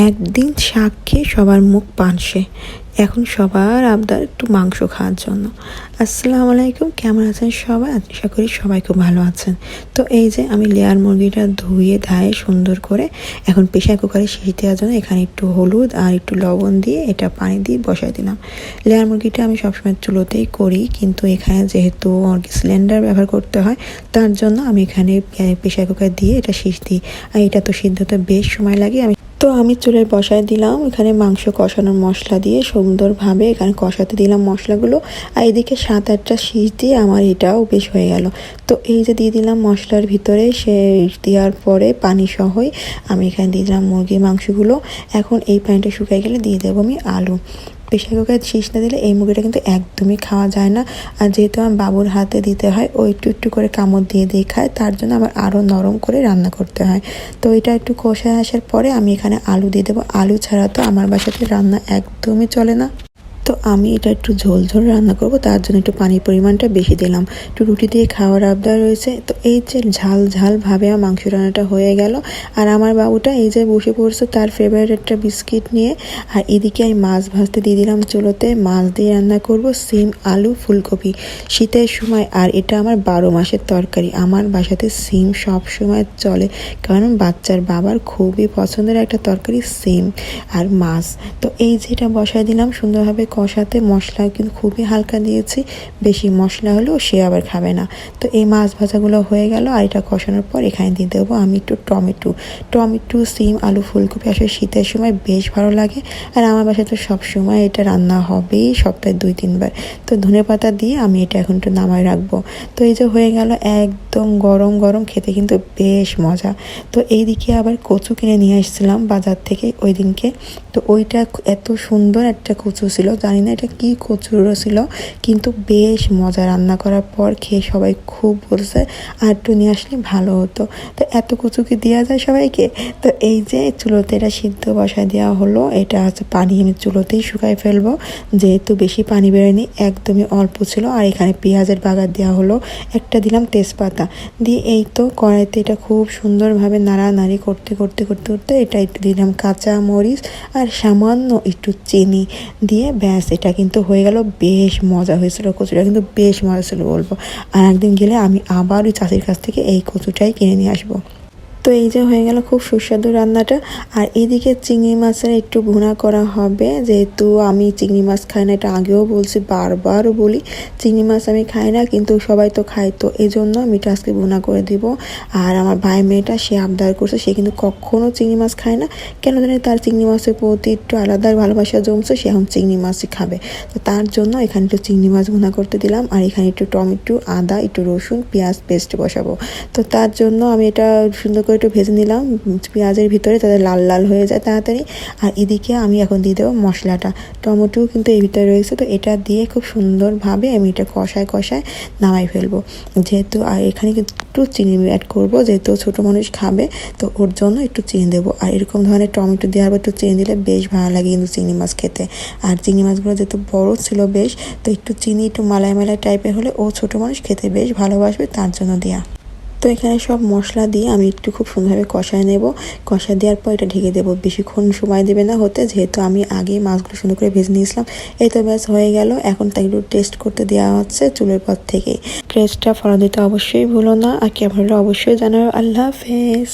একদিন শাক খেয়ে সবার মুখ পানসে। এখন সবার আবদার একটু মাংস খাওয়ার জন্য। আসসালামু আলাইকুম, কেমন আছেন সবাই? আশা করি সবাই খুব ভালো আছেন। তো এই যে আমি লেয়ার মুরগিটা ধুয়ে ধায়ে সুন্দর করে এখন প্রেশার কুকারে সিটি দেওয়ার জন্য এখানে একটু হলুদ আর একটু লবণ দিয়ে এটা পানি দিয়ে বসাই দিলাম। লেয়ার মুরগিটা আমি সবসময় চুলোতেই করি, কিন্তু এখানে যেহেতু সিলিন্ডার ব্যবহার করতে হয় তার জন্য আমি এখানে প্রেশার কুকার দিয়ে এটা সিটি দিই। আর এটা তো সিদ্ধতে বেশ সময় লাগে। আমি চুলে বসায় দিলাম এখানে মাংস কষানোর মশলা দিয়ে সুন্দরভাবে এখানে কষাতে দিলাম মশলাগুলো। আর এদিকে 7-8টা সিটি দিয়ে আমার এটাও বেশ হয়ে গেল। তো এই যে দিয়ে দিলাম মশলার ভিতরে, সে দেওয়ার পরে পানি সহই আমি এখানে দিয়ে দিলাম মুরগির মাংসগুলো। এখন এই পানিটা শুকিয়ে গেলে দিয়ে দেবো আমি আলু। প্রেশার কুকার শীষ না দিলে এই মুরগিটা কিন্তু একদমই খাওয়া যায় না। আর যেহেতু আমার বাবুর হাতে দিতে হয়, ও একটু একটু করে কামড় দিয়ে দিয়ে খায়, তার জন্য আমার আরও নরম করে রান্না করতে হয়। তো এটা একটু কষায় আসার পরে আমি এখানে আলু দিয়ে দেবো। আলু ছাড়া তো আমার বাসাতে রান্না একদমই চলে না। তো আমি এটা একটু ঝোল ঝোল রান্না করব, তার জন্য একটু পানির পরিমাণটা বেশি দিলাম। একটু রুটি দিয়ে খাওয়ার আবদার রয়েছে। তো এই যে ঝাল ঝালভাবে আমার মাংস রান্নাটা হয়ে গেল। আর আমার বাবুটা এই যে বসে পড়ছে তার ফেভারিট একটা বিস্কিট নিয়ে। আর এদিকে আমি মাছ ভাজতে দিয়ে দিলাম চুলোতে। মাছ দিয়ে রান্না করব সিম, আলু, ফুলকপি শীতের সময়। আর এটা আমার 12 মাসের তরকারি। আমার বাসাতে সিম সব সময় চলে, কারণ বাচ্চার বাবার খুবই পছন্দের একটা তরকারি সিম আর মাছ। তো এই যেটা বসায় দিলাম সুন্দরভাবে কষাতে। মশলা কিন্তু খুবই হালকা দিয়েছি, বেশি মশলা হলেও সে আবার খাবে না। তো এই মাছ ভাজাগুলো হয়ে গেল। আর এটা কষানোর পর এখানে দিয়ে দেবো আমি একটু টমেটো, সিম, আলু, ফুলকপি আসলে শীতের সময় বেশ ভালো লাগে। আর আমার বাসায় তো সবসময় এটা রান্না হবেই, সপ্তাহে 2-3 বার। তো ধনেপাতা দিয়ে আমি এটা এখন একটু নামায় রাখবো। তো এই যে হয়ে গেল, একদম গরম গরম, খেতে কিন্তু বেশ মজা। তো এইদিকে আবার কচু কিনে নিয়ে আসছিলাম বাজার থেকে ওই দিনকে। তো ওইটা এত সুন্দর একটা কচু ছিল, জানি না এটা কি কচুরও ছিল, কিন্তু বেশ মজা। রান্না করার পর খেয়ে সবাই খুব বলছে আর একটু নিয়ে আসলে ভালো হতো। তো এত কচু কি দেওয়া যায় সবাইকে? তো এই যে চুলোতে এটা সিদ্ধ বসায় দেওয়া হলো। এটা হচ্ছে পানি আমি চুলোতেই শুকায় ফেলবো, যেহেতু বেশি পানি বেরোয়নি, একদমই অল্প ছিল। আর এখানে পেঁয়াজের বাগার দেওয়া হলো, একটা দিলাম তেজপাতা দিয়ে। এই তো কড়াইতে এটা খুব সুন্দরভাবে নাড়ানাড়ি করতে করতে করতে করতে এটা একটু দিলাম কাঁচা মরিচ আর সামান্য একটু চিনি দিয়ে, ব্যাস এটা কিন্তু হয়ে গেল। বেশ মজা হয়েছিল, কচুটা কিন্তু বেশ মজা ছিল বলবো। আর একদিন গেলে আমি আবার ওই চাষির কাছ থেকে এই কচুটাই কিনে নিয়ে আসবো। তো এই যে হয়ে গেল খুব সুস্বাদু রান্নাটা। আর এদিকে চিংড়ি মাছের একটু ভুনা করা হবে, যেহেতু আমি চিংড়ি মাছ খাই না, এটা আগেও বলছি, বারবারও বলি চিংড়ি মাছ আমি খাই না, কিন্তু সবাই তো খায়। তো এই জন্য আমি এটা আজকে ভুনা করে দিব। আর আমার ভাই মেয়েটা সে আবদার করছে, সে কিন্তু কখনো চিংড়ি মাছ খায় না, কেন জানি তার চিংড়ি মাছের প্রতি একটু আলাদা ভালোবাসা জমছে, সে এখন চিংড়ি মাছই খাবে। তো তার জন্য এখানে একটু চিংড়ি মাছ ভুনা করতে দিলাম। আর এখানে একটু টমেটো, আদা, একটু রসুন, পেঁয়াজ পেস্ট বসাবো। তো তার জন্য আমি এটা সুন্দর করে একটু ভেজে নিলাম পেঁয়াজের ভিতরে, তাদের লাল লাল হয়ে যায় তাড়াতাড়ি। আর এদিকে আমি এখন দিয়ে দেবো মশলাটা। টমেটো কিন্তু এর ভিতরে রয়েছে, তো এটা দিয়ে খুব সুন্দরভাবে আমি এটা কষায় কষায় নামাই ফেলবো। যেহেতু আর এখানে কিন্তু একটু চিনি অ্যাড করবো, যেহেতু ছোটো মানুষ খাবে, তো ওর জন্য একটু চিনি দেবো। আর এরকম ধরনের টমেটো দেওয়ার পর একটু চিনি দিলে বেশ ভালো লাগে কিন্তু চিংড়ি মাছ খেতে। আর চিংড়ি মাছগুলো যেহেতু বড়ো ছিল বেশ, তো একটু চিনি একটু মালাই মালাই টাইপের হলে ও ছোটো মানুষ খেতে বেশ ভালোবাসবে, তার জন্য দেওয়া। তো এখানে সব মশলা দিয়ে আমি একটু খুব সুন্দরভাবে কষায় নেব। কষায় দেওয়ার পর এটা ঢেকে দেবো, বেশিক্ষণ সময় দেবে না হতে, যেহেতু আমি আগেই মাছগুলো সুন্দর করে ভেজে নিয়েছিলাম। এই তো ব্যাস হয়ে গেল। এখন তাই একটু টেস্ট করতে দেওয়া হচ্ছে চুলের পর থেকেই। টেস্টটা ফলো দিতে অবশ্যই ভুলো না, আর কেমন হলো অবশ্যই জানাও। আল্লাহ হাফেজ।